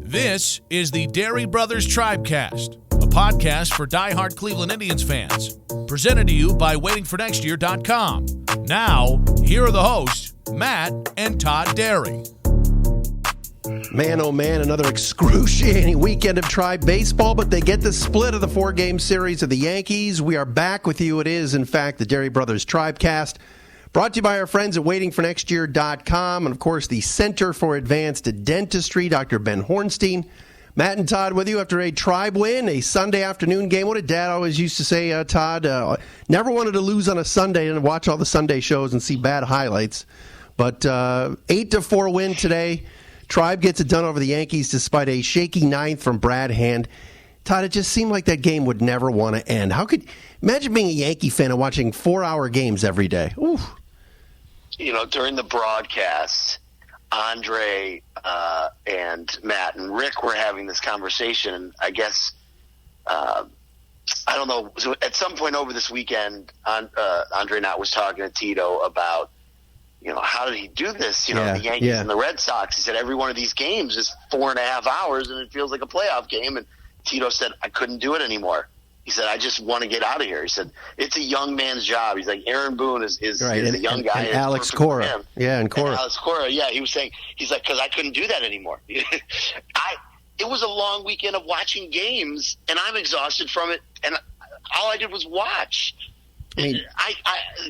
This is the Dairy Brothers Tribecast, a podcast for diehard Cleveland Indians fans. Presented to you by waitingfornextyear.com. Now, here are the hosts, Matt and Todd Dairy. Man, oh man, another excruciating weekend of Tribe baseball, but they get the split of the four-game series of the Yankees. We are back with you. It is, in fact, the Dairy Brothers Tribecast, brought to you by our friends at waitingfornextyear.com, and, of course, the Center for Advanced Dentistry, Dr. Ben Hornstein. Matt and Todd with you after a Tribe win, a Sunday afternoon game. What did Dad always used to say, Todd? Never wanted to lose on a Sunday and watch all the Sunday shows and see bad highlights. But 8-4 win today. Tribe gets it done over the Yankees despite a shaky ninth from Brad Hand. Todd, it just seemed like that game would never want to end. Imagine being a Yankee fan and watching 4-hour games every day. Oof. You know, during the broadcast, Andre and Matt and Rick were having this conversation, and I guess, I don't know, so at some point over this weekend, Andre Knott was talking to Tito about, you know, how did he do this? You know, the Yankees and the Red Sox. He said every one of these games is 4.5 hours, and it feels like a playoff game. And Tito said, I couldn't do it anymore. He said, I just want to get out of here. He said, it's a young man's job. He's like, Aaron Boone is right. a young guy. And Alex Cora. Yeah, and Cora. Alex Cora, yeah. He was saying, he's like, because I couldn't do that anymore. It was a long weekend of watching games, and I'm exhausted from it. And all I did was watch. I mean,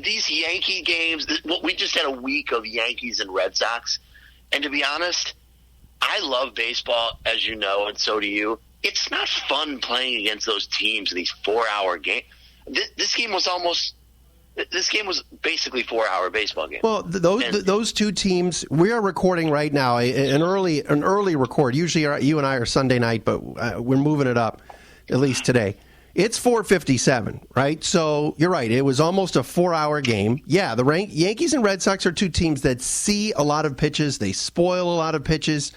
these Yankee games, we just had a week of Yankees and Red Sox. And to be honest, I love baseball, as you know, and so do you. It's not fun playing against those teams in these 4-hour games. This game was basically 4-hour baseball game. Well, those two teams, we are recording right now, an early record. Usually you and I are Sunday night, but we're moving it up, at least today. It's 4:57, right? So you're right. It was almost a 4-hour game. Yeah, the Yankees and Red Sox are two teams that see a lot of pitches. They spoil a lot of pitches.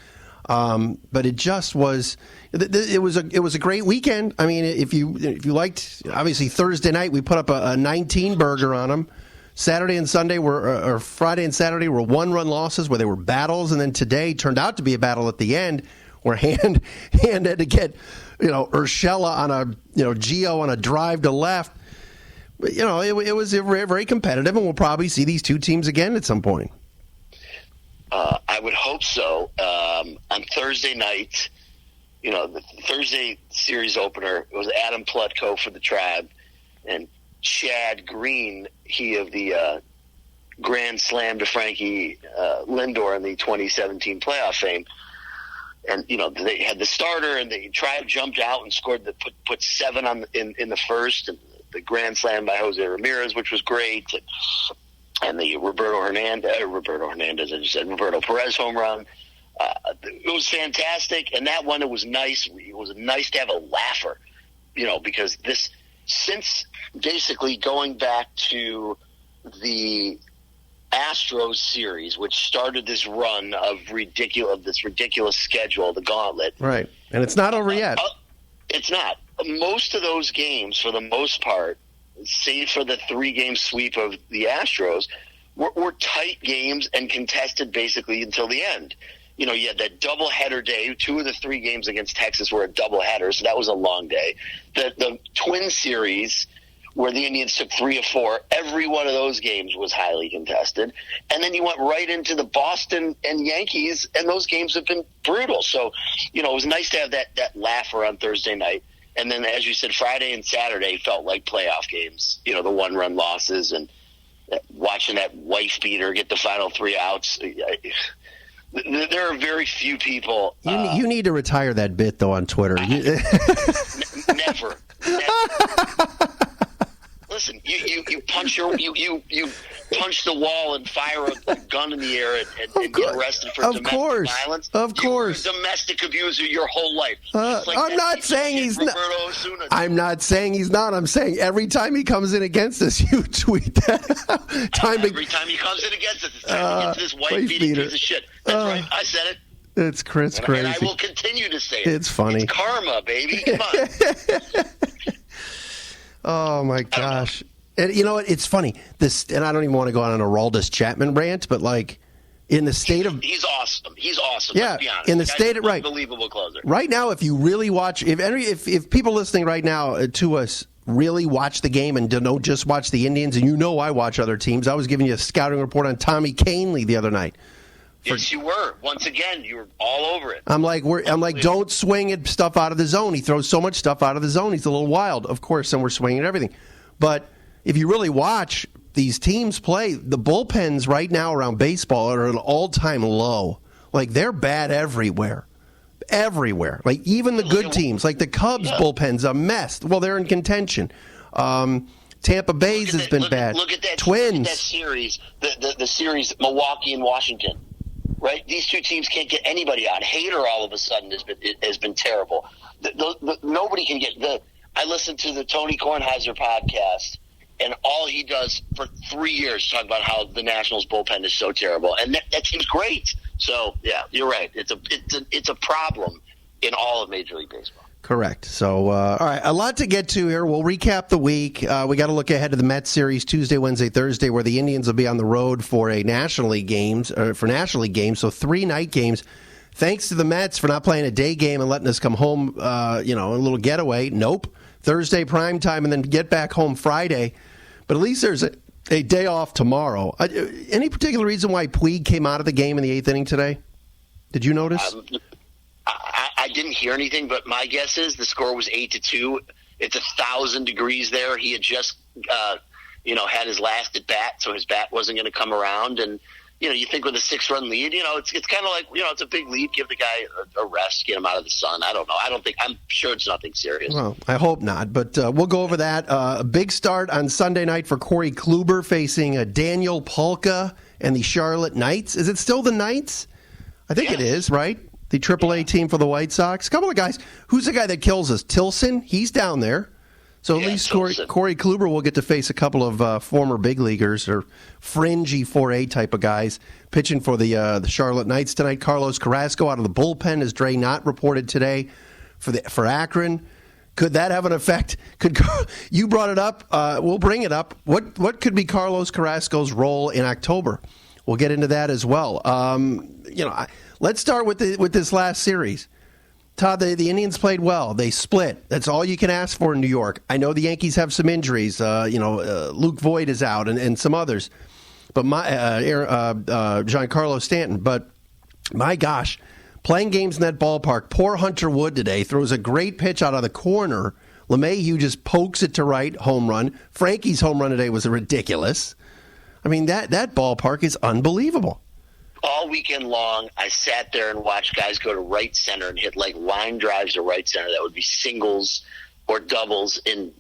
But it just was. It was a great weekend. I mean, if you liked, obviously Thursday night we put up a 19 burger on them. Saturday and Sunday or Friday and Saturday were 1-run losses where they were battles, and then today turned out to be a battle at the end where Hand had to get, Urshela on a, Gio on a drive to left. But, it was very, very competitive, and we'll probably see these two teams again at some point. I would hope so. On Thursday night, the Thursday series opener, it was Adam Plutko for the Tribe, and Chad Green, he of the Grand Slam to Frankie Lindor in the 2017 playoff fame. And, they had the starter, and the Tribe jumped out and scored, put 7 in the first, and the Grand Slam by Jose Ramirez, which was great. And the Roberto Perez home run. It was fantastic. And that one, it was nice. It was nice to have a laugher, because since basically going back to the Astros series, which started this run of this ridiculous schedule, the gauntlet. Right. And it's not over yet. It's not. Most of those games, for the most part, save for the 3-game sweep of the Astros, were tight games and contested basically until the end. You had that doubleheader day. 2 of the 3 games against Texas were a doubleheader, so that was a long day. The Twin Series, where the Indians took 3 of 4, every one of those games was highly contested. And then you went right into the Boston and Yankees, and those games have been brutal. So, it was nice to have that laugher on Thursday night. And then, as you said, Friday and Saturday felt like playoff games, the 1-run losses and watching that wife beater get the final 3 outs. There are very few people. You need to retire that bit, though, on Twitter. Never. Listen, you punch the wall and fire a gun in the air and get arrested for domestic violence. Of course, you're a domestic abuser your whole life. I'm not saying he's not. I'm not saying he's not. I'm saying every time he comes in against us, you tweet that. Every time he comes in against us, it's time to get to this white beating piece of shit. That's right. I said it. It's crazy. And I will continue to say it. It's funny. It's karma, baby. Come on. Oh, my gosh. And you know what? It's funny. And I don't even want to go on an Aroldis Chapman rant, but, In the state of he's awesome. He's awesome. Yeah, let's be honest. in the state of right, unbelievable closer. Right now, if you really watch, if people listening right now to us really watch the game and don't just watch the Indians, and I watch other teams. I was giving you a scouting report on Tommy Kahnle the other night. Yes, you were. Once again, you were all over it. I'm like, don't swing at stuff out of the zone. He throws so much stuff out of the zone. He's a little wild, of course, and we're swinging at everything. But if you really watch these teams play, the bullpens right now around baseball are at an all-time low. Like, they're bad everywhere. Everywhere. Like, even the good teams, like the Cubs bullpen's a mess. Well, they're in contention. Tampa Bay's has been bad. Look at that. Twins. Look at that series, the series Milwaukee and Washington. Right? These two teams can't get anybody out. Hader all of a sudden has been terrible. Nobody can get I listened to the Tony Kornheiser podcast, and all he does for 3 years talk about how the Nationals bullpen is so terrible, and that seems great. So yeah, you're right. It's a problem in all of Major League Baseball. Correct. So, all right, a lot to get to here. We'll recap the week. We got to look ahead to the Mets series Tuesday, Wednesday, Thursday, where the Indians will be on the road for National League games. So 3 night games. Thanks to the Mets for not playing a day game and letting us come home, a little getaway. Nope. Thursday prime time and then get back home Friday. But at least there's a day off tomorrow. Any particular reason why Puig came out of the game in the 8th inning today? Did you notice? I didn't hear anything, but my guess is the score was 8-2. It's 1,000 degrees there. He had just, had his last at bat, so his bat wasn't going to come around. And you think with a 6-run lead, it's kind of like it's a big lead. Give the guy a rest, get him out of the sun. I don't know. I'm sure it's nothing serious. Well, I hope not, but we'll go over that. A big start on Sunday night for Corey Kluber facing Daniel Polka and the Charlotte Knights. Is it still the Knights? I think it is, right? The AAA team for the White Sox. A couple of guys. Who's the guy that kills us? Tilson? He's down there. So at least Corey Kluber will get to face a couple of former big leaguers or fringy 4A type of guys pitching for the Charlotte Knights tonight. Carlos Carrasco out of the bullpen, as Dre Knott reported today for Akron. Could that have an effect? You brought it up. We'll bring it up. What could be Carlos Carrasco's role in October? We'll get into that as well. Let's start with this last series. Todd, the Indians played well. They split. That's all you can ask for in New York. I know the Yankees have some injuries. Luke Voigt is out and some others. But Giancarlo Stanton. But my gosh, playing games in that ballpark. Poor Hunter Wood today throws a great pitch out of the corner. LeMahieu just pokes it to right, home run. Frankie's home run today was ridiculous. I mean, that ballpark is unbelievable. All weekend long, I sat there and watched guys go to right center and hit like line drives to right center. That would be singles or doubles in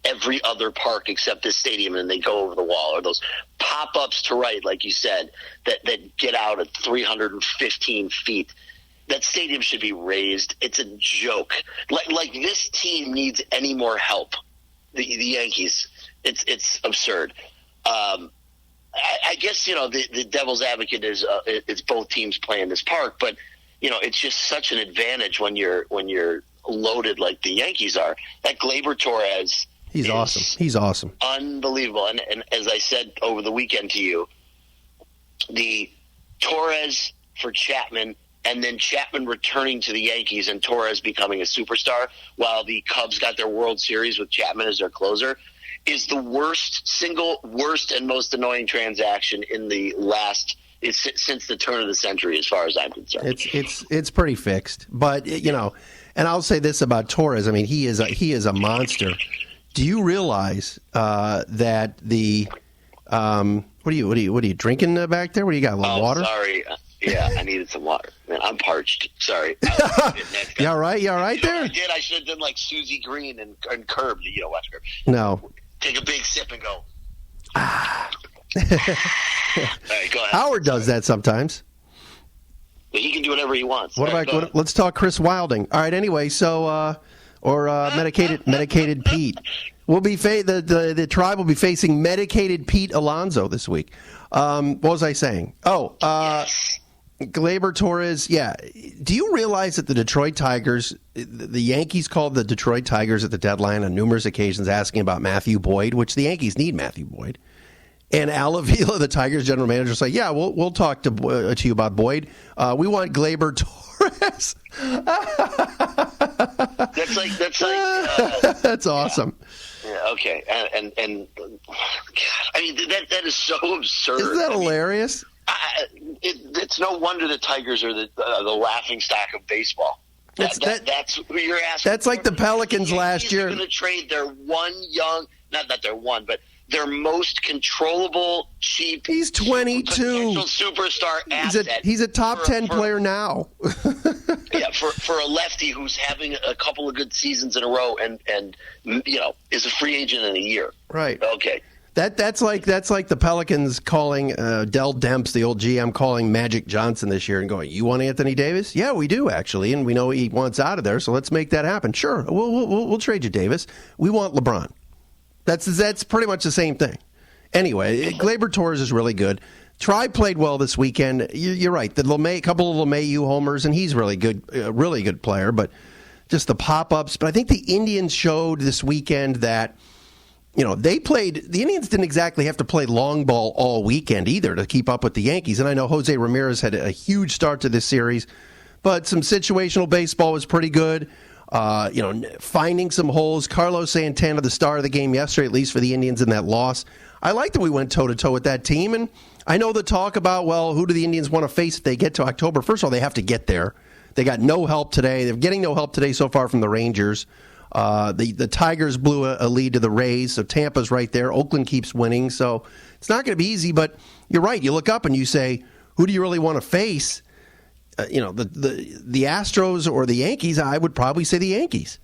every other park except this stadium, and they go over the wall. Or those pop-ups to right, like you said, that get out at 315 feet. That stadium should be raised. It's a joke. Like this team needs any more help. The Yankees. It's absurd. I guess the devil's advocate is it's both teams playing this park, but it's just such an advantage when you're loaded like the Yankees are. That Kluber Torres, he's awesome. He's awesome, unbelievable. And as I said over the weekend to you, the Torres for Chapman, and then Chapman returning to the Yankees and Torres becoming a superstar, while the Cubs got their World Series with Chapman as their closer, is the single worst and most annoying transaction in the since the turn of the century, as far as I'm concerned. It's pretty fixed, but and I'll say this about Torres. I mean, he is a monster. Do you realize that the what are you drinking back there? What do you got? A little water? Sorry. Yeah, I needed some water. Man, I'm parched. Sorry. You all right? You all right there? I should have done like Susie Green and Curb. Watch Curb. No. Take a big sip and go. All right, go ahead. Howard does that sometimes. But he can do whatever he wants. Let's talk Chris Wilding. All right. Anyway, so medicated Pete. The tribe will be facing medicated Pete Alonso this week. What was I saying? Yes. Kluber Torres. Yeah. Do you realize that the Detroit Tigers, the Yankees called the Detroit Tigers at the deadline on numerous occasions asking about Matthew Boyd, which the Yankees need Matthew Boyd. And Al Avila, the Tigers general manager, say, "Yeah, we'll talk to you about Boyd. We want Kluber Torres." That's awesome. Yeah, okay, and God, I mean that is so absurd. Isn't that hilarious? It's no wonder the Tigers are the laughing stock of baseball. That's who you're asking. That's like the Pelicans last year. They're going to trade their one young, not that they're one, but their most controllable, cheap. He's 22. Potential superstar asset. He's a top 10 player now. Yeah, for a lefty who's having a couple of good seasons in a row and is a free agent in a year. Right. Okay. That's like the Pelicans calling Dell Demps, the old GM, calling Magic Johnson this year and going, "You want Anthony Davis? Yeah, we do actually, and we know he wants out of there, so let's make that happen. Sure, we'll trade you Davis. We want LeBron." That's pretty much the same thing. Anyway, Kluber Torres is really good. Tribe played well this weekend. You're right. The couple of LeMahieu homers, and he's really good player. But just the pop-ups. But I think the Indians showed this weekend that the Indians didn't exactly have to play long ball all weekend either to keep up with the Yankees. And I know Jose Ramirez had a huge start to this series, but some situational baseball was pretty good. Finding some holes. Carlos Santana, the star of the game yesterday, at least for the Indians in that loss. I like that we went toe-to-toe with that team. And I know the talk about, well, who do the Indians want to face if they get to October? First of all, they have to get there. They got no help today. They're getting no help today so far from the Rangers. The Tigers blew a lead to the Rays, so Tampa's right there. Oakland keeps winning, so it's not going to be easy. But you're right. You look up and you say, who do you really want to face? The Astros or the Yankees? I would probably say the Yankees.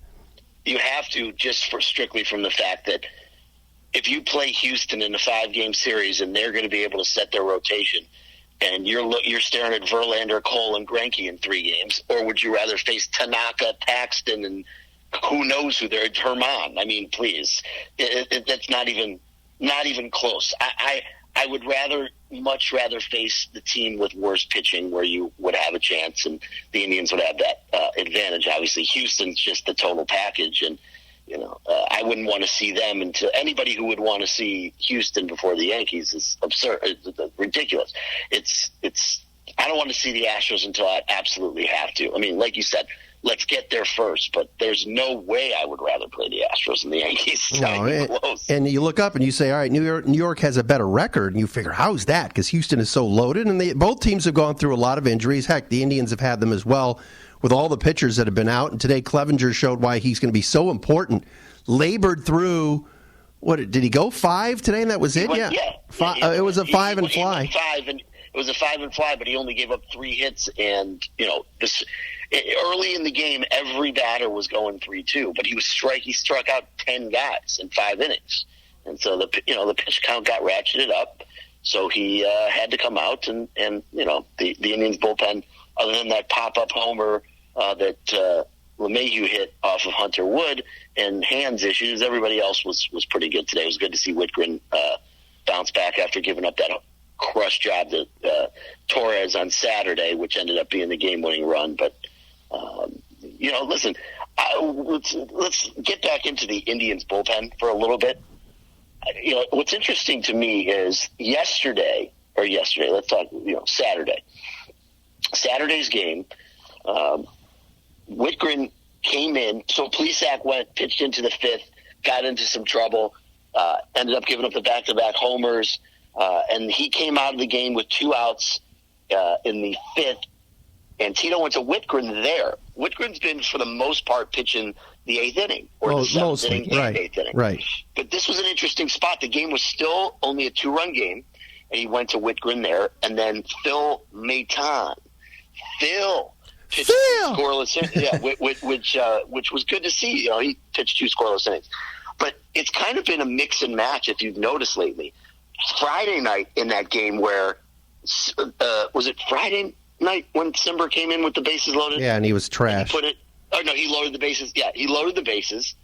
You have to, just strictly from the fact that if you play Houston in a 5-game series and they're going to be able to set their rotation, and you're staring at Verlander, Cole, and Greinke in 3 games, or would you rather face Tanaka, Paxton, and who knows who they're Herman? I mean, please, that's not even close. I would much rather face the team with worse pitching, where you would have a chance, and the Indians would have that advantage. Obviously, Houston's just the total package, and I wouldn't want to see them until anybody who would want to see Houston before the Yankees is absurd, it's ridiculous. I don't want to see the Astros until I absolutely have to. I mean, like you said, let's get there first, but there's no way I would rather play the Astros than the Yankees. And you look up and you say, all right, New York has a better record, and you figure, how's that? Because Houston is so loaded, and both teams have gone through a lot of injuries. Heck, the Indians have had them as well with all the pitchers that have been out, and today Clevenger showed why he's going to be so important. Labored through, did he go 5 today, and that was it? Yeah. It was a 5 and fly. It was a 5 and fly, but he only gave up 3 hits, and early in the game, every batter was going 3-2, but he struck out 10 guys in 5 innings, and so the pitch count got ratcheted up. So he had to come out, and the Indians bullpen, other than that pop-up homer that LeMahieu hit off of Hunter Wood and hands issues, everybody else was pretty good today. It was good to see Whitgren bounce back after giving up that crush job to Torres on Saturday, which ended up being the game-winning run. But listen, let's get back into the Indians bullpen for a little bit. What's interesting to me is Saturday, Saturday's game, Whitgren came in, so Plesac pitched into the 5th, got into some trouble, ended up giving up the back-to-back homers, and he came out of the game with 2 outs in the 5th, and Tito went to Whitgren there. Whitgren's been, for the most part, pitching the 8th inning, or the 7th inning and 8th inning. Right. But this was an interesting spot. The game was still only a 2-run game, and he went to Whitgren there, and then Phil Maton. Phil pitched 2 scoreless innings, which was good to see. He pitched 2 scoreless innings. But it's kind of been a mix and match, if you've noticed lately. Friday night in that game where was it Friday night when Simber came in with the bases loaded? Yeah, and he was trash. He loaded the bases. Yeah, he loaded the bases,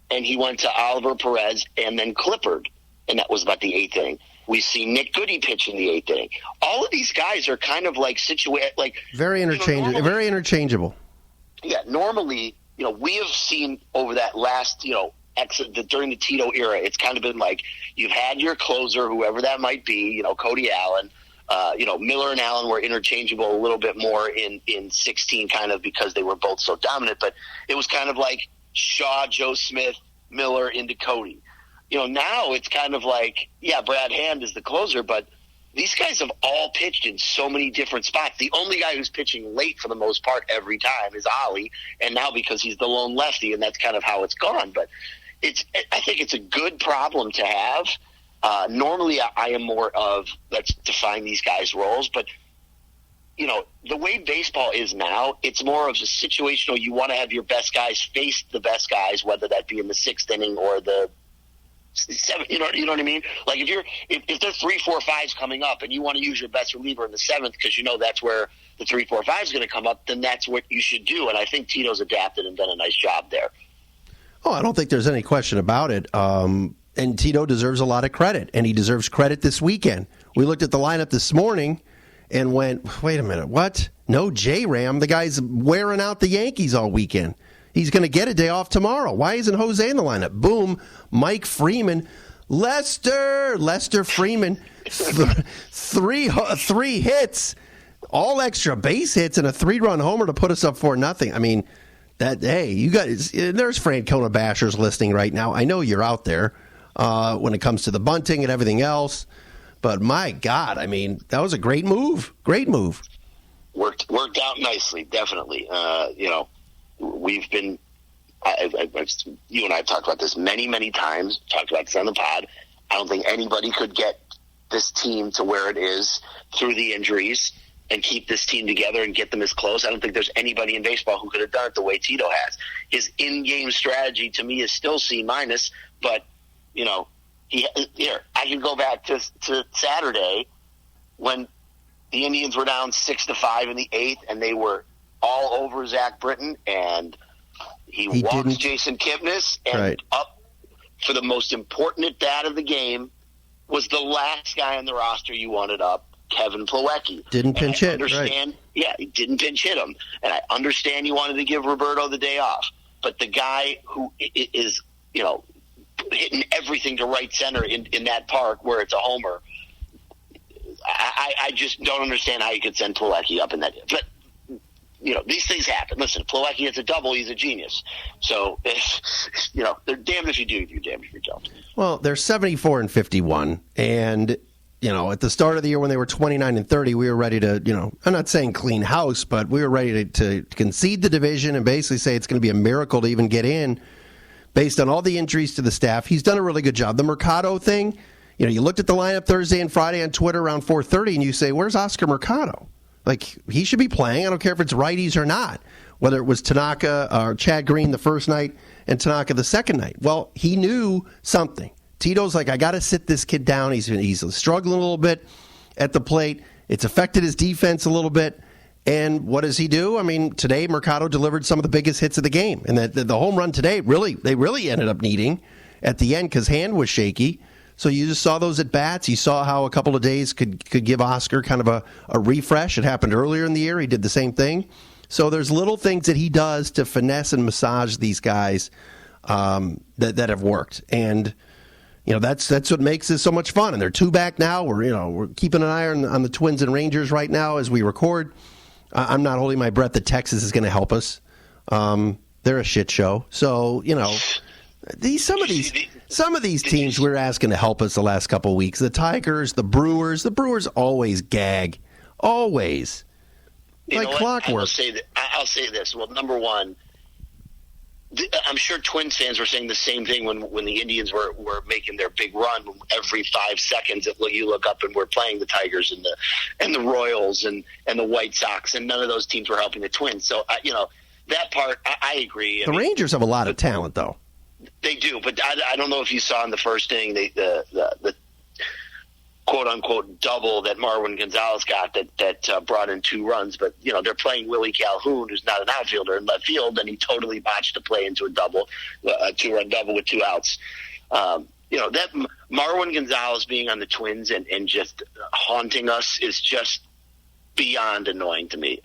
and he went to Oliver Perez and then Clippard, and that was about the 8th inning. We see Nick Goody pitch in the 8th inning. All of these guys are kind of like very interchangeable. Very interchangeable. Yeah, normally, we have seen over that last, during the Tito era, it's kind of been like you've had your closer, whoever that might be, Cody Allen. Miller and Allen were interchangeable a little bit more in 16 kind of because they were both so dominant, but it was kind of like Shaw, Joe Smith, Miller into Cody. Now it's kind of like, Brad Hand is the closer, but these guys have all pitched in so many different spots. The only guy who's pitching late for the most part every time is Ollie, and now because he's the lone lefty, and that's kind of how it's gone. But I think it's a good problem to have. Normally, I am more of let's define these guys' roles, but the way baseball is now, it's more of a situational. You want to have your best guys face the best guys, whether that be in the 6th inning or the 7th. You know what I mean? Like if there's 3, 4, 5s coming up, and you want to use your best reliever in the 7th because that's where the 3, 4, 5 is going to come up, then that's what you should do. And I think Tito's adapted and done a nice job there. Oh, I don't think there's any question about it. And Tito deserves a lot of credit, and he deserves credit this weekend. We looked at the lineup this morning and went, wait a minute, what? No J-Ram. The guy's wearing out the Yankees all weekend. He's going to get a day off tomorrow. Why isn't Jose in the lineup? Boom, Mike Freeman. Lester Freeman, three hits, all extra base hits, and a 3-run homer to put us up 4-0. I mean, you guys, there's Francona bashers listening right now. I know you're out there when it comes to the bunting and everything else. But my God, I mean, that was a great move. Great move. Worked out nicely, definitely. We've been, you and I have talked about this many, many times, talked about this on the pod. I don't think anybody could get this team to where it is through the injuries and keep this team together and get them as close. I don't think there's anybody in baseball who could have done it the way Tito has. His in-game strategy to me is still C-, but, I can go back to Saturday when the Indians were down 6-5 in the 8th, and they were all over Zach Britton, and he walks Jason Kipnis, and up for the most important at-bat of the game was the last guy on the roster you wanted up, Kevin Plawecki. Didn't pinch hit, right. Yeah, he didn't pinch hit him. And I understand you wanted to give Roberto the day off, but the guy who is, hitting everything to right center in that park where it's a homer, I just don't understand how you could send Plawecki up in that. But, these things happen. Listen, Plawecki hits a double, he's a genius. So, they're damned if you do, you're damned if you don't. Well, they're 74-51, and at the start of the year when they were 29-30, we were ready to, I'm not saying clean house, but we were ready to concede the division and basically say it's going to be a miracle to even get in based on all the injuries to the staff. He's done a really good job. The Mercado thing, you looked at the lineup Thursday and Friday on Twitter around 4:30, and you say, where's Oscar Mercado? Like, he should be playing. I don't care if it's righties or not, whether it was Tanaka or Chad Green the first night and Tanaka the second night. Well, he knew something. Tito's like, I got to sit this kid down. He's struggling a little bit at the plate. It's affected his defense a little bit. And what does he do? I mean, today Mercado delivered some of the biggest hits of the game. And the home run today, they really ended up needing at the end because Hand was shaky. So you just saw those at-bats. You saw how a couple of days could give Oscar kind of a refresh. It happened earlier in the year. He did the same thing. So there's little things that he does to finesse and massage these guys that have worked. And that's what makes this so much fun. And they're 2 back now. We're keeping an eye on the Twins and Rangers right now as we record. I'm not holding my breath that Texas is going to help us. They're a shit show. So some of these teams we're asking to help us the last couple of weeks. The Tigers, the Brewers always gag, always like clockwork. I'll say this. Well, number one, I'm sure Twins fans were saying the same thing when the Indians were making their big run. Every 5 seconds, you look up and we're playing the Tigers and the Royals and the White Sox, and none of those teams were helping the Twins. So that part, I agree. Rangers have a lot of talent, though. They do, but I don't know if you saw in the first inning the quote-unquote double that Marwin Gonzalez got that brought in 2 runs. But, they're playing Willie Calhoun, who's not an outfielder, in left field, and he totally botched the play into a 2-run double with 2 outs. That Marwin Gonzalez being on the Twins and just haunting us is just beyond annoying to me.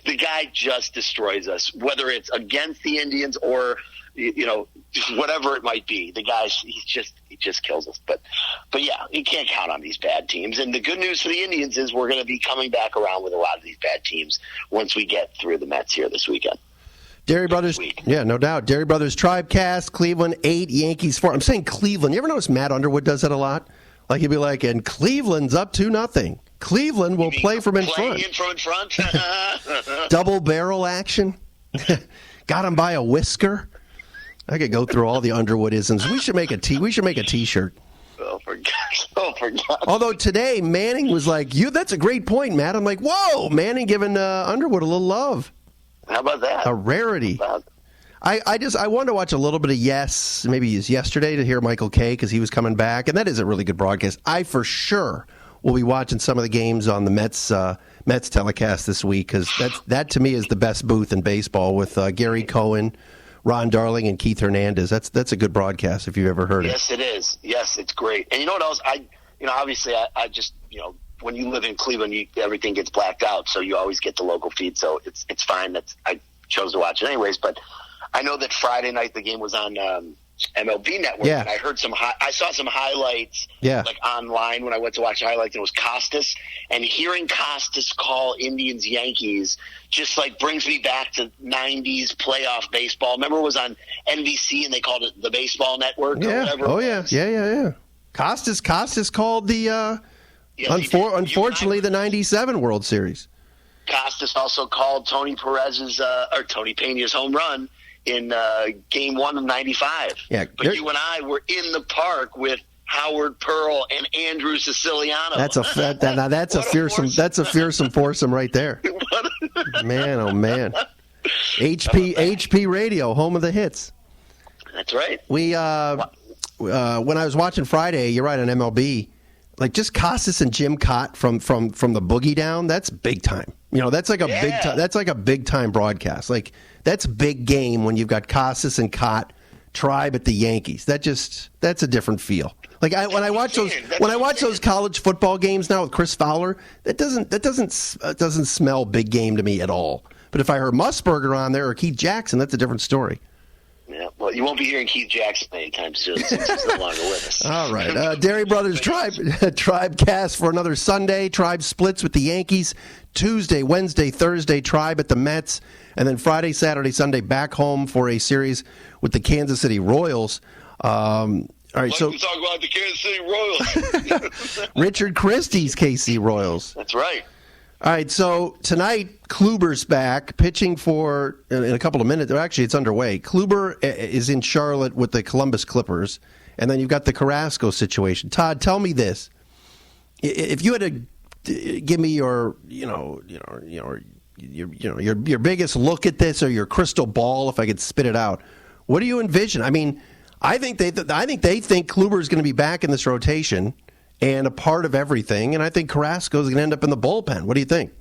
The guy just destroys us, whether it's against the Indians or whatever it might be. The guy, he just kills us. But yeah, you can't count on these bad teams. And the good news for the Indians is we're going to be coming back around with a lot of these bad teams once we get through the Mets here this weekend. Dairy Brothers, yeah, no doubt. Dairy Brothers Tribecast, Cleveland 8, Yankees 4. I'm saying Cleveland. You ever notice Matt Underwood does that a lot? Like he'd be like, and Cleveland's up 2-0. Cleveland will play from in front. Double barrel action. Got him by a whisker. I could go through all the Underwood isms. We should make a T-shirt. Oh, for God. Although today Manning was like, that's a great point, Matt. I'm like, whoa, Manning giving Underwood a little love. How about that? A rarity. I wanted to watch a little bit of Yes, maybe yesterday to hear Michael Kay because he was coming back, and that is a really good broadcast. I for sure will be watching some of the games on the Mets telecast this week because that to me is the best booth in baseball with Gary Cohen, Ron Darling, and Keith Hernandez. That's a good broadcast if you've ever heard it. Yes, it is. Yes, it's great. And you know what else? Obviously I just when you live in Cleveland, everything gets blacked out, so you always get the local feed. So it's fine. I chose to watch it anyways. But I know that Friday night the game was on MLB Network. Yeah. And I heard I saw some highlights. Yeah. Like online when I went to watch highlights. And it was Costas, and hearing Costas call Indians Yankees just like brings me back to '90s playoff baseball. Remember it was on NBC and they called it the Baseball Network or whatever. Oh yeah. Costas called the. Unfortunately, the '97 World Series. Costas also called Tony Peña's home run in Game 1 of '95. Yeah, but you and I were in the park with Howard Pearl and Andrew Siciliano. That's a fearsome foursome right there. Man, oh man. HP Radio, home of the hits. That's right. We when I was watching Friday, you're right on MLB. Like just Costas and Jim Cott from the Boogie Down, that's big time. That's like a big time broadcast. Like that's big game when you've got Costas and Cott Tribe at the Yankees. That's a different feel. Like when I watch those college football games now with Chris Fowler, that doesn't smell big game to me at all. But if I heard Musburger on there or Keith Jackson, that's a different story. Yeah, well, you won't be hearing Keith Jackson anytime soon since he's no longer with us. All right. Dairy Brothers Tribecast for another Sunday. Tribe splits with the Yankees. Tuesday, Wednesday, Thursday, Tribe at the Mets. And then Friday, Saturday, Sunday, back home for a series with the Kansas City Royals. All right, so we talk about the Kansas City Royals. Richard Christie's KC Royals. That's right. All right, so tonight, Kluber's back, pitching in a couple of minutes. Actually, it's underway. Kluber is in Charlotte with the Columbus Clippers, and then you've got the Carrasco situation. Todd, tell me this: if you had to give me your biggest look at this or your crystal ball, if I could spit it out, what do you envision? I mean, I think they think Kluber is going to be back in this rotation and a part of everything, and I think Carrasco is going to end up in the bullpen. What do you think?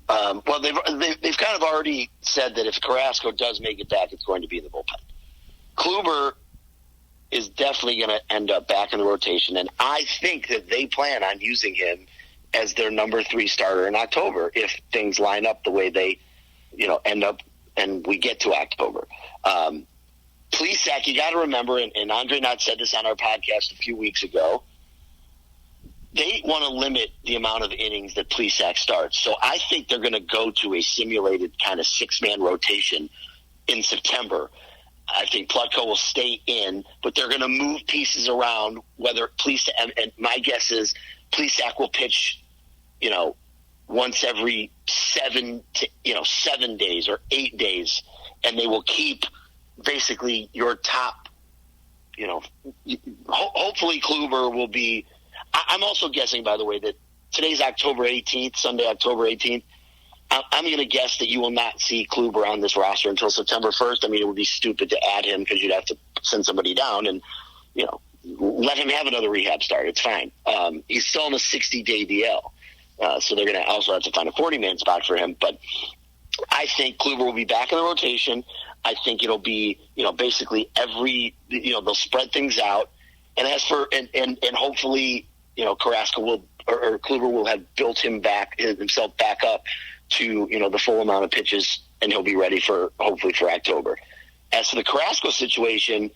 Well, they've kind of already said that if Carrasco does make it back, it's going to be in the bullpen. Kluber is definitely going to end up back in the rotation, and I think that they plan on using him as their number 3 starter in October if things line up the way they, end up and we get to October. Plesac, you got to remember, and Andre Knott said this on our podcast a few weeks ago, they want to limit the amount of innings that Plesac starts. So I think they're going to go to a simulated kind of 6-man rotation in September. I think Plutko will stay in, but they're going to move pieces around, whether Plesac, and my guess is Plesac will pitch, once every 7 days or 8 days, and they will keep basically your top, hopefully Kluber will be. I'm also guessing, by the way, that today's October 18th, Sunday, October 18th. I'm going to guess that you will not see Kluber on this roster until September 1st. I mean, it would be stupid to add him because you'd have to send somebody down and, let him have another rehab start. It's fine. He's still on a 60-day DL. So they're going to also have to find a 40-man spot for him. But I think Kluber will be back in the rotation. I think it'll be, basically they'll spread things out. And as for, and hopefully, Carrasco will, or Kluber will have built himself back up to, the full amount of pitches, and he'll be ready hopefully for October. As for the Carrasco situation,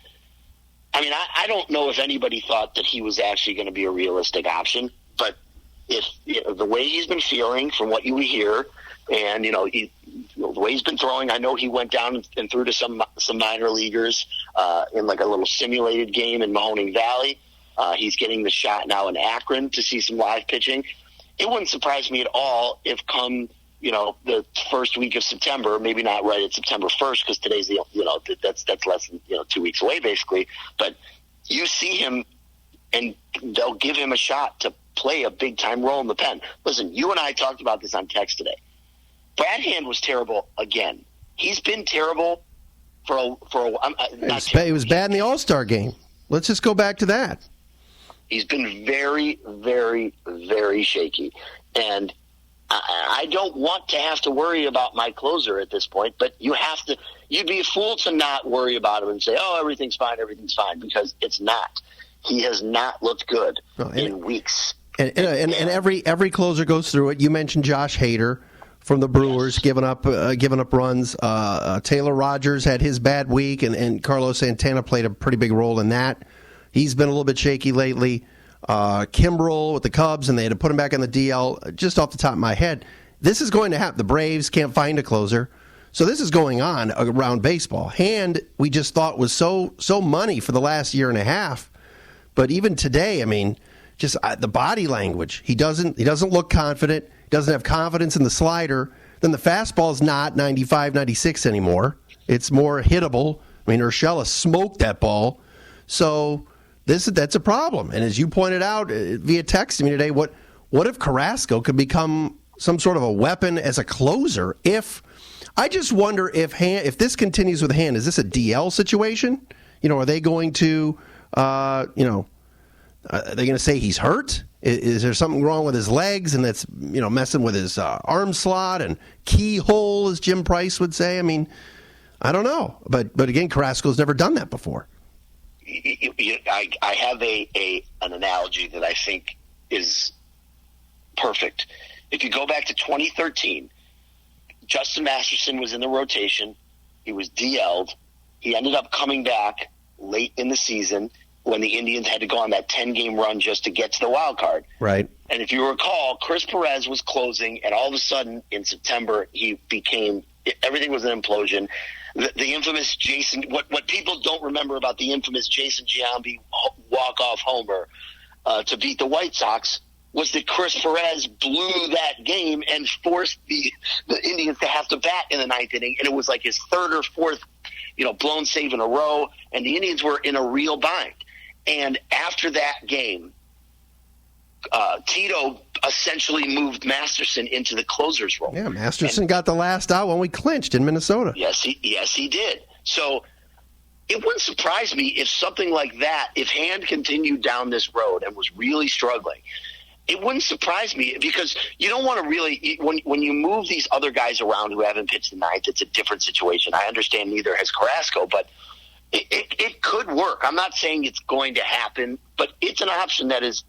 I mean, I don't know if anybody thought that he was actually going to be a realistic option, but if the way he's been feeling from what you hear, and the way he's been throwing, I know he went down and threw to some minor leaguers in like a little simulated game in Mahoning Valley. He's getting the shot now in Akron to see some live pitching. It wouldn't surprise me at all if come the first week of September, maybe not right at September 1st, because today's that's less than 2 weeks away basically. But you see him, and they'll give him a shot to play a big time role in the pen. Listen, you and I talked about this on text today. Brad Hand was terrible again. He's been terrible for a. He was bad in the All-Star game. Let's just go back to that. He's been very, very, very shaky, and I don't want to have to worry about my closer at this point, but you'd be a fool to not worry about him and say, oh, everything's fine, because it's not. He has not looked good in weeks. And every closer goes through it. You mentioned Josh Hader from the Brewers, giving up runs. Taylor Rogers had his bad week, and Carlos Santana played a pretty big role in that. He's been a little bit shaky lately. Kimbrel with the Cubs, and they had to put him back on the DL. Just off the top of my head, this is going to happen. The Braves can't find a closer, so this is going on around baseball. Hand, we just thought was so money for the last year and a half, but even today, I mean, just the body language. He doesn't look confident. He doesn't have confidence in the slider. Then the fastball's not 95, 96 anymore. It's more hittable. I mean, Urshela smoked that ball, so. That's a problem. And as you pointed out via text to me today, what if Carrasco could become some sort of a weapon as a closer? I just wonder if this continues with Hand, is this a DL situation? Are they going to are they going to say he's hurt? Is there something wrong with his legs and that's messing with his arm slot and keyhole, as Jim Price would say? I mean, I don't know, but again, Carrasco's never done that before. I have an analogy that I think is perfect. If you go back to 2013, Justin Masterson was in the rotation. He was DL'd. He ended up coming back late in the season when the Indians had to go on that 10-game run just to get to the wild card. Right. And if you recall, Chris Perez was closing, and all of a sudden in September everything was an implosion. The infamous Jason, what people don't remember about the infamous Jason Giambi walk-off homer to beat the White Sox was that Chris Perez blew that game and forced the Indians to have to bat in the ninth inning, and it was like his third or fourth, blown save in a row, and the Indians were in a real bind. And after that game, Tito essentially moved Masterson into the closer's role. Yeah, Masterson got the last out when we clinched in Minnesota. Yes, he did. So it wouldn't surprise me if something like that, if Hand continued down this road and was really struggling, it wouldn't surprise me, because you don't want to really, when you move these other guys around who haven't pitched the ninth, it's a different situation. I understand neither has Carrasco, but it could work. I'm not saying it's going to happen, but it's an option that is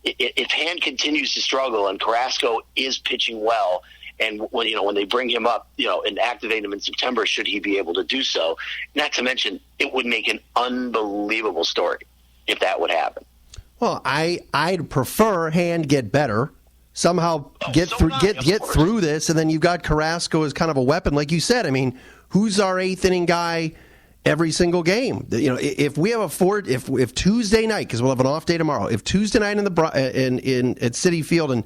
if Hand continues to struggle and Carrasco is pitching well, and when they bring him up, and activate him in September, should he be able to do so? Not to mention, it would make an unbelievable story if that would happen. Well, I'd prefer Hand get better, somehow get through this, and then you've got Carrasco as kind of a weapon, like you said. I mean, who's our eighth inning guy every single game? If we have if Tuesday night, because we'll have an off day tomorrow, if Tuesday night at Citi Field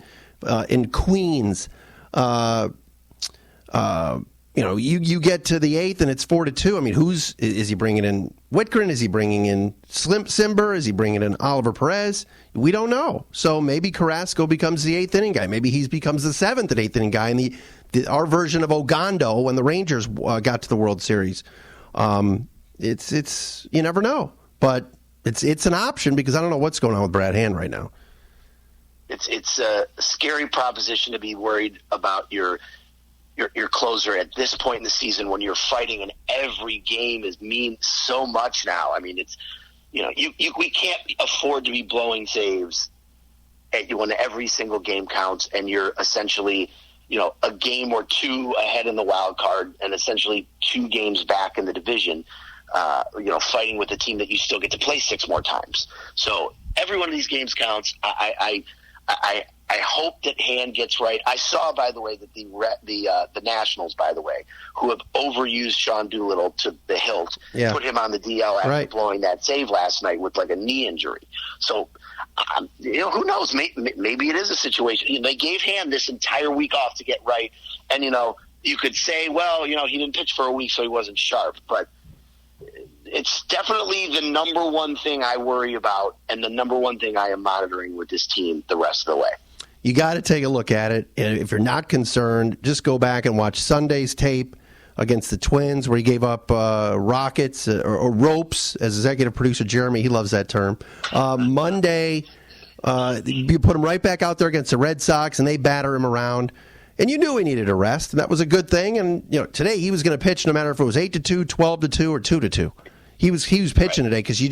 in Queens, you get to the eighth and it's 4-2. I mean, is he bringing in Whitgren? Is he bringing in Simber? Is he bringing in Oliver Perez? We don't know. So maybe Carrasco becomes the eighth inning guy. Maybe he becomes the seventh and eighth inning guy in our version of Ogando when the Rangers got to the World Series. It's you never know, but it's an option, because I don't know what's going on with Brad Hand right now. It's a scary proposition to be worried about your closer at this point in the season when you're fighting and every game means so much now. I mean, it's we can't afford to be blowing saves when every single game counts, and you're essentially a game or two ahead in the wild card and essentially 2 games back in the division, fighting with a team that you still get to play 6 more times. So every one of these games counts. I hope that Hand gets right. I saw, by the way, that the Nationals, by the way, who have overused Sean Doolittle to the hilt, put him on the DL after blowing that save last night with like a knee injury. So, who knows? Maybe it is a situation. They gave Hand this entire week off to get right, and you could say, well, he didn't pitch for a week, so he wasn't sharp, but it's definitely the number one thing I worry about and the number one thing I am monitoring with this team the rest of the way. You got to take a look at it. And if you're not concerned, just go back and watch Sunday's tape against the Twins where he gave up rockets or ropes, as executive producer Jeremy, he loves that term. Monday, you put him right back out there against the Red Sox, and they batter him around. And you knew he needed a rest, and that was a good thing. And today he was going to pitch no matter if it was 8-2, 12-2, or 2-2. He was pitching today because he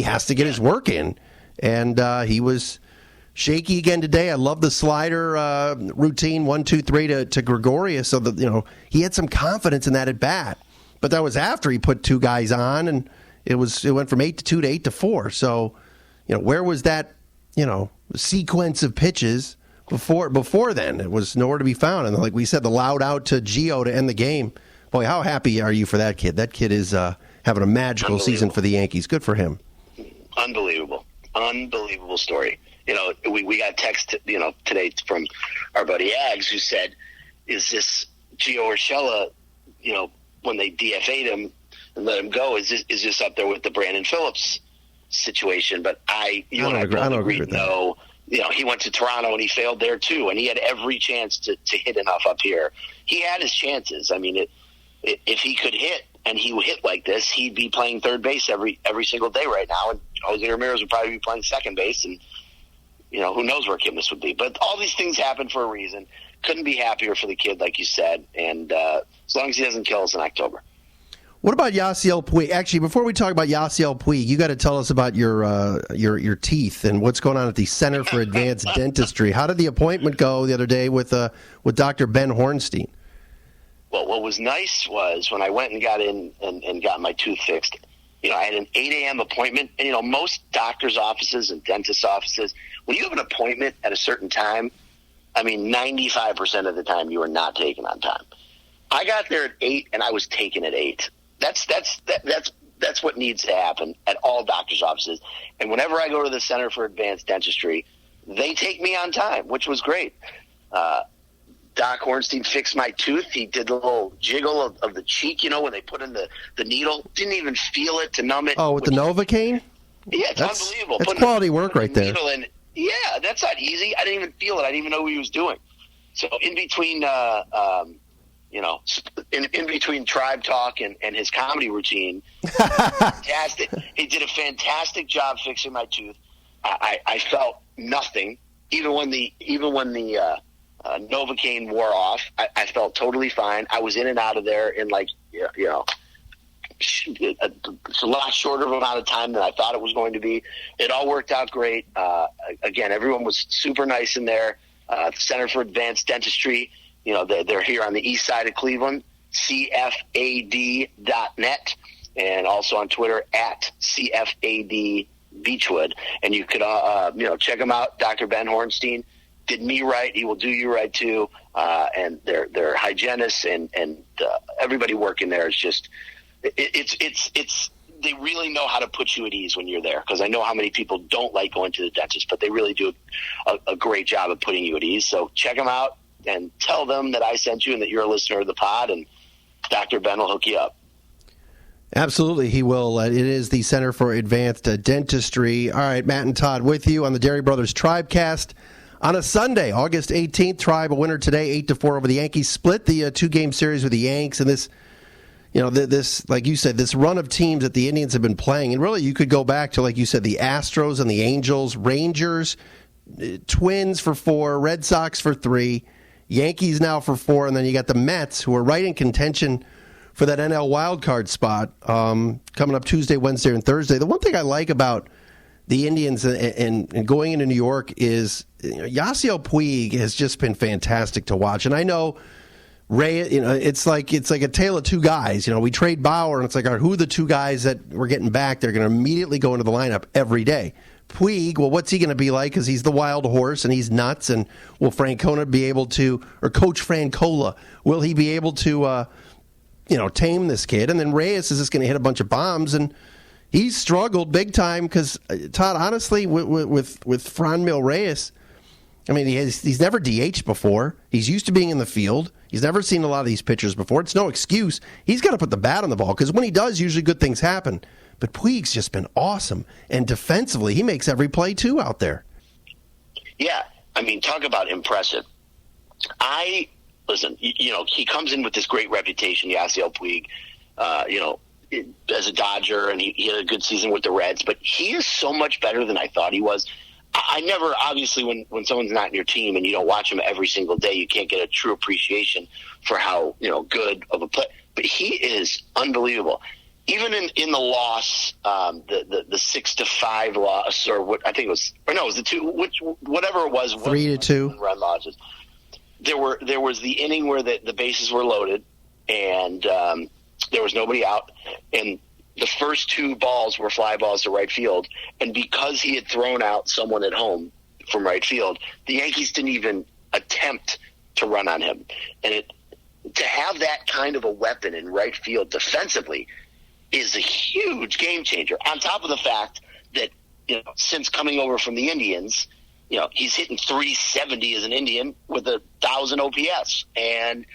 has to get his work in, and he was shaky again today. I love the slider routine 1, 2, 3 to Gregorius, so that he had some confidence in that at bat. But that was after he put 2 guys on, and it went from 8-2 to 8-4. So where was that sequence of pitches before then? It was nowhere to be found. And like we said, the loud out to Gio to end the game. Boy, how happy are you for that kid? That kid is having a magical season for the Yankees. Good for him. Unbelievable story. We got text today from our buddy Ags, who said, is this Gio Urshela, when they DFA'd him and let him go, is this up there with the Brandon Phillips situation? But I both agreed no. He went to Toronto and he failed there too, and he had every chance to hit enough up here. He had his chances. I mean, if he could hit and he would hit like this, he'd be playing third base every single day right now, and Jose Ramirez would probably be playing second base, and who knows where Kipnis would be. But all these things happen for a reason. Couldn't be happier for the kid, like you said, and as long as he doesn't kill us in October. What about Yasiel Puig? Actually, before we talk about Yasiel Puig, you got to tell us about your teeth and what's going on at the Center for Advanced Dentistry. How did the appointment go the other day with Dr. Ben Hornstein? Well, what was nice was when I went and got in and got my tooth fixed, I had an 8 a.m. appointment. And, most doctors' offices and dentist offices, when you have an appointment at a certain time, 95% of the time you are not taken on time. I got there at 8 and I was taken at 8. That's what needs to happen at all doctors' offices. And whenever I go to the Center for Advanced Dentistry, they take me on time, which was great. Doc Hornstein fixed my tooth. He did the little jiggle of the cheek, when they put in the needle. Didn't even feel it to numb it. Oh, with the Novocaine? Yeah, it's unbelievable. That's quality work right there. Yeah, that's not easy. I didn't even feel it. I didn't even know what he was doing. So in between, in between Tribe Talk and his comedy routine, he did a fantastic job fixing my tooth. I felt nothing, even when the Novocaine wore off. I felt totally fine. I was in and out of there in it's a lot shorter of amount of time than I thought it was going to be. It all worked out great. Again, everyone was super nice in there. The Center for Advanced Dentistry, they're here on the east side of Cleveland, cfad.net, and also on Twitter at cfad Beechwood. And you could, check them out. Dr. Ben Hornstein did me right. He will do you right too. And they're hygienists and everybody working there is just, they really know how to put you at ease when you're there, because I know how many people don't like going to the dentist, but they really do a great job of putting you at ease. So check them out and tell them that I sent you and that you're a listener of the pod, and Dr. Ben will hook you up. Absolutely, he will. It is the Center for Advanced Dentistry. All right, Matt and Todd with you on the Dairy Brothers Tribecast on a Sunday, August 18th. Tribe a winner today, 8-4 over the Yankees. Split the 2-game series with the Yanks, and this, this, like you said, this run of teams that the Indians have been playing, and really you could go back to, like you said, the Astros and the Angels, Rangers, Twins for 4, Red Sox for 3, Yankees now for 4, and then you got the Mets, who are right in contention for that NL wildcard spot coming up Tuesday, Wednesday, and Thursday. The one thing I like about the Indians and going into New York is Yasiel Puig has just been fantastic to watch. And I know Reyes, it's like a tale of two guys. We trade Bauer, and it's like, all right, who are the two guys that we're getting back? They're going to immediately go into the lineup every day. Puig, well, what's he going to be like? Because he's the wild horse and he's nuts. And will Francona be able to, or Coach Francola, will he be able to, tame this kid? And then Reyes is just going to hit a bunch of bombs, and he's struggled big time. Because Todd, honestly, with Franmil Reyes, I mean, he's never DH'd before. He's used to being in the field. He's never seen a lot of these pitchers before. It's no excuse. He's got to put the bat on the ball because when he does, usually good things happen. But Puig's just been awesome. And defensively, he makes every play, too, out there. Yeah. I mean, talk about impressive. Listen, he comes in with this great reputation, Yasiel Puig, as a Dodger, and he had a good season with the Reds. But he is so much better than I thought he was. I never, obviously, when someone's not in your team and you don't watch him every single day, you can't get a true appreciation for how, good of a play. But he is unbelievable. Even in the loss, the 6-5 loss, or what I think it was, or no, it was the 2, whatever it was, 3-2 run losses. There was the inning where the bases were loaded and there was nobody out, and the first 2 balls were fly balls to right field, and because he had thrown out someone at home from right field, the Yankees didn't even attempt to run on him, and to have that kind of a weapon in right field defensively is a huge game changer. On top of the fact that, since coming over from the Indians, he's hitting 370 as an Indian with 1,000 OPS. And,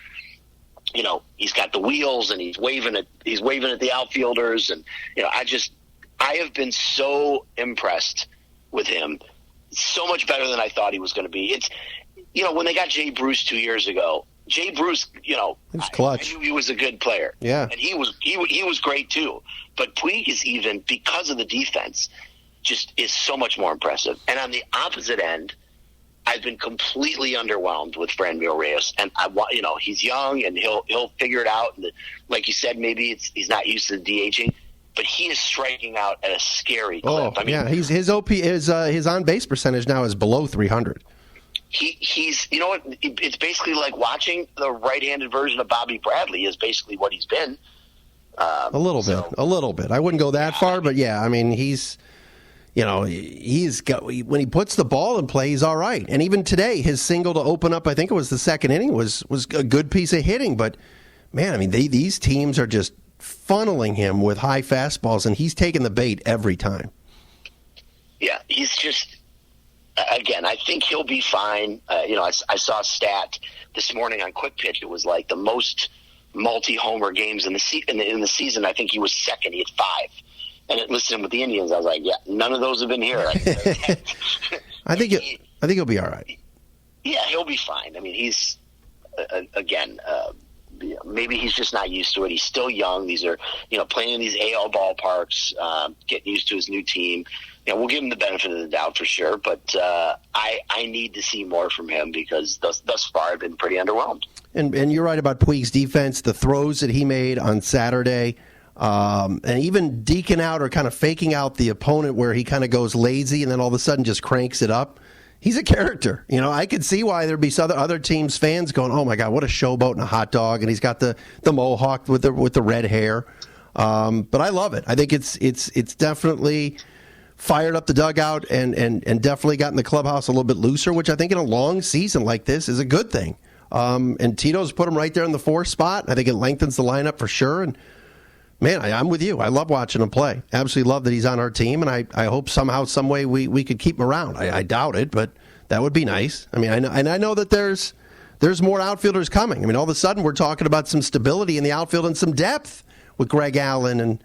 he's got the wheels and he's waving at the outfielders. And, I have been so impressed with him. So much better than I thought he was going to be. It's, when they got Jay Bruce 2 years ago, Jay Bruce, he was clutch. I knew he was a good player. Yeah. And he was great too. But Puig is, even because of the defense, just is so much more impressive. And on the opposite end, I've been completely underwhelmed with Franmil Reyes. And he's young and he'll figure it out. And like you said, maybe he's not used to DHing, but he is striking out at a scary clip. Oh, his on base percentage now is below 300. He's it's basically like watching the right-handed version of Bobby Bradley is basically what he's been. A little bit. I wouldn't go that far, but yeah, I mean, he's got, when he puts the ball in play, he's all right. And even today, his single to open up, I think it was the second inning, was a good piece of hitting. But man, I mean, these teams are just funneling him with high fastballs, and he's taking the bait every time. Yeah, he's just. Again, I think he'll be fine. I saw a stat this morning on Quick Pitch. It was like the most multi-homer games in the season. I think he was second. He had 5, and it listed him with the Indians. I was like, yeah, none of those have been here. I think he'll be all right. Yeah, he'll be fine. I mean, he's maybe he's just not used to it. He's still young. These are playing in these AL ballparks, getting used to his new team. We'll give him the benefit of the doubt for sure, but I need to see more from him because thus far I've been pretty underwhelmed. And you're right about Puig's defense, the throws that he made on Saturday, and even deking out or kind of faking out the opponent where he kind of goes lazy and then all of a sudden just cranks it up. He's a character. I could see why there'd be other teams' fans going, "Oh my God, what a showboat and a hot dog!" And he's got the mohawk with the red hair. But I love it. I think it's definitely fired up the dugout and definitely gotten the clubhouse a little bit looser, which I think in a long season like this is a good thing. And Tito's put him right there in the 4th spot. I think it lengthens the lineup for sure. And man, I'm with you. I love watching him play. Absolutely love that he's on our team, and I hope somehow, some way we could keep him around. I doubt it, but that would be nice. I mean, I know that there's more outfielders coming. I mean, all of a sudden we're talking about some stability in the outfield and some depth with Greg Allen and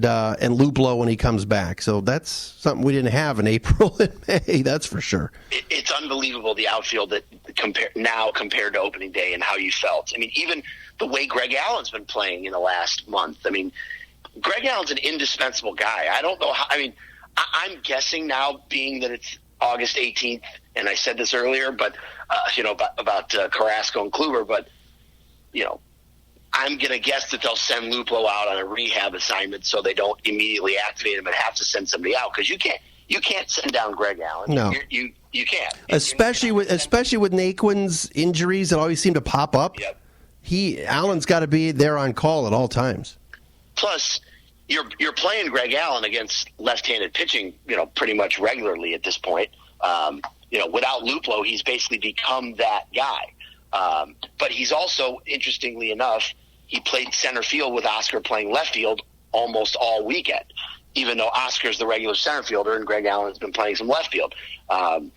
Luplow when he comes back. So that's something we didn't have in April and May, that's for sure. It's unbelievable, the outfield that compared to opening day and how you felt. I mean, even the way Greg Allen's been playing in the last month. I mean, Greg Allen's an indispensable guy. I don't know how. I mean, I'm guessing now, being that it's August 18th, and I said this earlier, but about Carrasco and Kluber, but I'm going to guess that they'll send Luplow out on a rehab assignment so they don't immediately activate him and have to send somebody out, because you You can't send down Greg Allen. No. You can't. Especially with Naquin's injuries that always seem to pop up. Yep. Allen's got to be there on call at all times. Plus, you're playing Greg Allen against left-handed pitching, pretty much regularly at this point. Without Luplow, he's basically become that guy. But he's also, interestingly enough, he played center field with Oscar playing left field almost all weekend, even though Oscar's the regular center fielder and Greg Allen's been playing some left field. And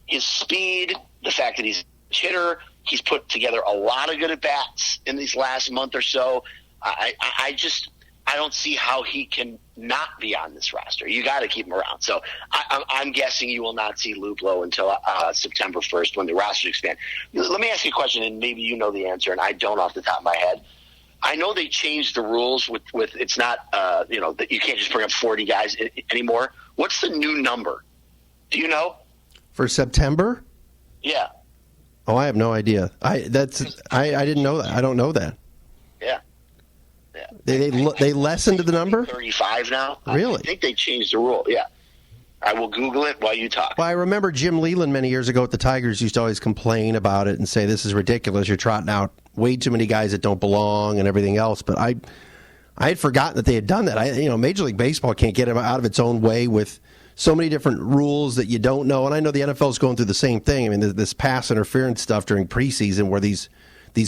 his speed, the fact that he's a hitter, he's put together a lot of good at-bats in these last month or so. I don't see how he can not be on this roster. You got to keep him around. So I'm guessing you will not see Luplow until September 1st when the roster expands. Let me ask you a question, and maybe you know the answer, and I don't off the top of my head. I know they changed the rules with it's not that you can't just bring up 40 guys anymore. What's the new number? Do you know? For September? Yeah. Oh, I have no idea. I didn't know that. I don't know that. Yeah. They lessened the number? 35 now. Really? I think they changed the rule. Yeah. I will Google it while you talk. Well, I remember Jim Leland many years ago at the Tigers used to always complain about it and say, this is ridiculous. You're trotting out way too many guys that don't belong and everything else. But I had forgotten that they had done that. Major League Baseball can't get out of its own way with so many different rules that you don't know. And I know the NFL is going through the same thing. I mean, this pass interference stuff during preseason where these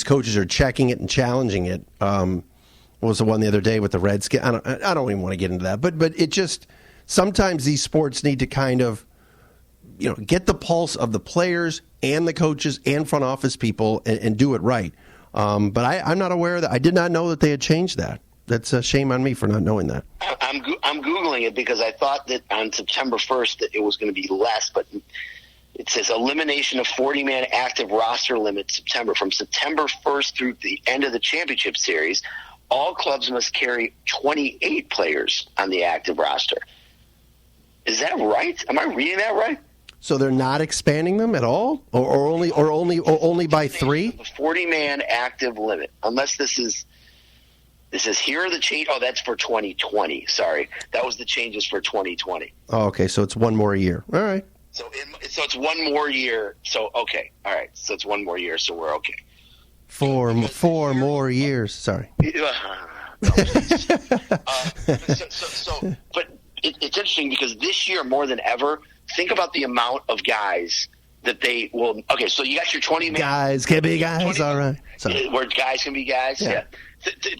coaches are checking it and challenging it. What was the one the other day with the Redskins? I don't even want to get into that. But it just sometimes these sports need to kind of get the pulse of the players and the coaches and front office people and do it right. But I'm not aware of that. I did not know that they had changed that. That's a shame on me for not knowing that. I'm Googling it because I thought that on September 1st that it was going to be less, but it says elimination of 40-man active roster limit from September 1st through the end of the championship series. All clubs must carry 28 players on the active roster. Is that right? Am I reading that right? So they're not expanding them at all, or only by 3? The 40-man active limit, unless this is here are the change. Oh, that's for 2020. Sorry, that was the changes for 2020. Oh, okay. So it's one more year. All right. So it's one more year. So okay, all right. So it's one more year. So we're okay. Four more years. Sorry. But it's interesting because this year more than ever, think about the amount of guys that they will. Okay, so you got your 20 guys can be guys. All right. Sorry. Where guys can be guys. Yeah.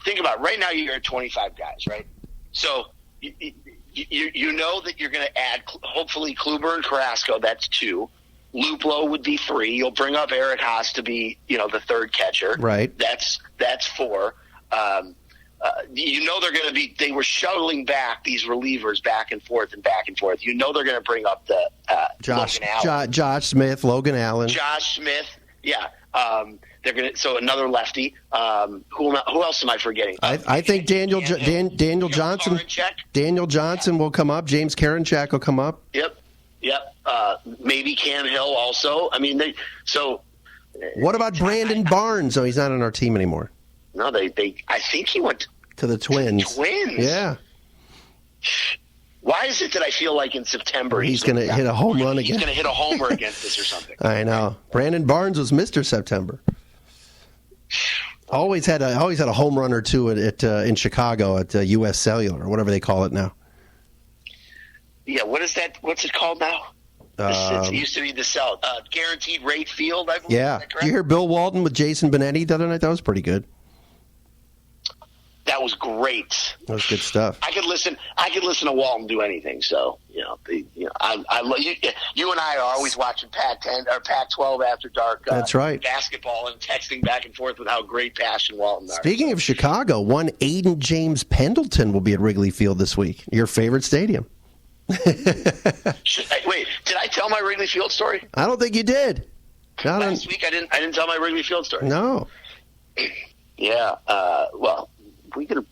Think about it. Right now you're at 25 guys, right? So you know that you're going to add hopefully Kluber and Carrasco. That's 2. Luplow would be 3. You'll bring up Eric Haas to be the third catcher. Right. That's 4. They're going to be. They were shuttling back these relievers back and forth. They're going to bring up the Logan Allen. Josh Smith, Logan Allen. Josh Smith. Yeah. They're going to. So another lefty. Who else am I forgetting? I think Daniel Johnson. Daniel Johnson will come up. James Karinchak will come up. Yep. Maybe Cam Hill also. I mean, What about Brandon Barnes? Oh, he's not on our team anymore. No, I think he went to the Twins. Yeah. Why is it that I feel like in September he's going to hit a home run again? He's going to hit a homer against us or something. I know. Brandon Barnes was Mr. September. Always had a home run or two in Chicago at U.S. Cellular or whatever they call it now. Yeah, what is that? What's it called now? It used to be the Guaranteed Rate Field, I believe. Yeah. Did you hear Bill Walton with Jason Benetti the other night? That was pretty good. That was great. That was good stuff. I could listen to Walton do anything. So I love you. You and I are always watching Pac-10 or Pac-12 after dark. That's right. Basketball and texting back and forth with how great Pash and Walton are. Speaking of Chicago, one Aiden James Pendleton will be at Wrigley Field this week. Your favorite stadium. Wait, did I tell my Wrigley Field story? I don't think you did. Last week I didn't tell my Wrigley Field story. No. Yeah. Well, we could.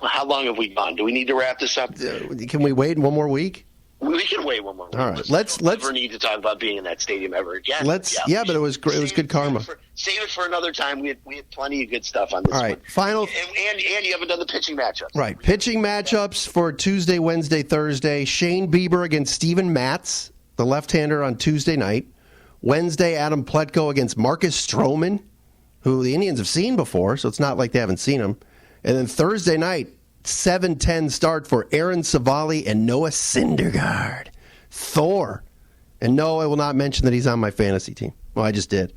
How long have we gone? Do we need to wrap this up? Can we wait one more week? We can wait one more week. All right. Let's never need to talk about being in that stadium ever again. But it was great. It was good karma. save it for another time. We had plenty of good stuff on this All right, one. final. And you haven't done the pitching matchups. Right, pitching matchups for Tuesday, Wednesday, Thursday. Shane Bieber against Steven Matz, the left-hander, on Tuesday night. Wednesday, Adam Plutko against Marcus Stroman, who the Indians have seen before, so it's not like they haven't seen him. And then Thursday night, 7:10 start for Aaron Savali and Noah Syndergaard. Thor. And no, I will not mention that he's on my fantasy team. Well, I just did.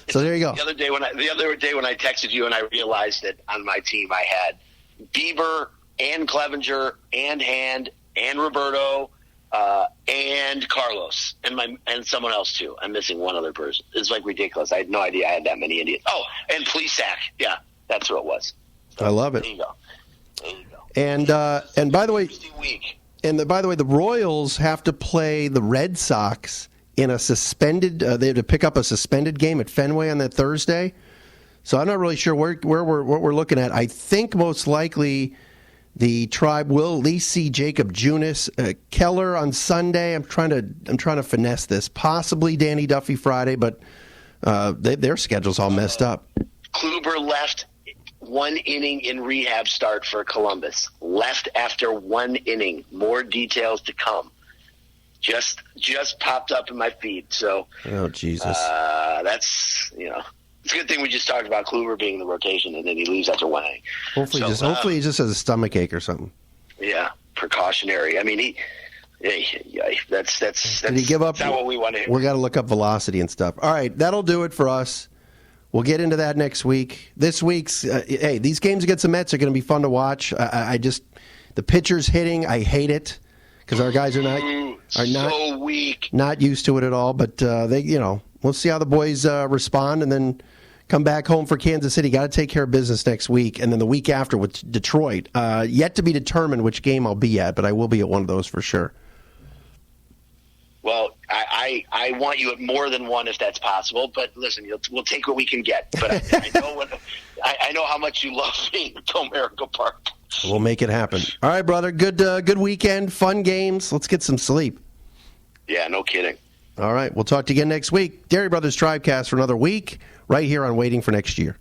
So there you go. The other day when I texted you and I realized that on my team I had Bieber and Clevenger and Hand and Roberto and Carlos and someone else too. I'm missing one other person. It's like ridiculous. I had no idea I had that many Indians. Oh, and Plesac. Yeah, that's what it was. So, I love it. There you go. And by the way, week. By the way, the Royals have to play the Red Sox in a suspended. They have to pick up a suspended game at Fenway on that Thursday. So I'm not really sure what we're looking at. I think most likely the Tribe will at least see Jacob Junis, Keller on Sunday. I'm trying to finesse this. Possibly Danny Duffy Friday, but their schedule's all messed up. Kluber left 1 inning in rehab start for Columbus. Left after 1 inning. More details to come. Just popped up in my feed. So, oh Jesus, that's it's a good thing we just talked about Kluber being in the rotation, and then he leaves after 1 inning. Hopefully he just has a stomach ache or something. Yeah, precautionary. I mean, that's Did he give up? That's not what we want to hear. We got to look up velocity and stuff. All right, that'll do it for us. We'll get into that next week. This week's, these games against the Mets are going to be fun to watch. The pitchers hitting, I hate it because our guys are so weak, not used to it at all. But we'll see how the boys respond, and then come back home for Kansas City. Got to take care of business next week, and then the week after with Detroit. Yet to be determined which game I'll be at, but I will be at one of those for sure. Well, I want you at more than one if that's possible. But listen, we'll take what we can get. But I know how much you love being at Comerica Park. We'll make it happen. All right, brother. Good weekend. Fun games. Let's get some sleep. Yeah, no kidding. All right. We'll talk to you again next week. Dairy Brothers Tribecast for another week right here on Waiting for Next Year.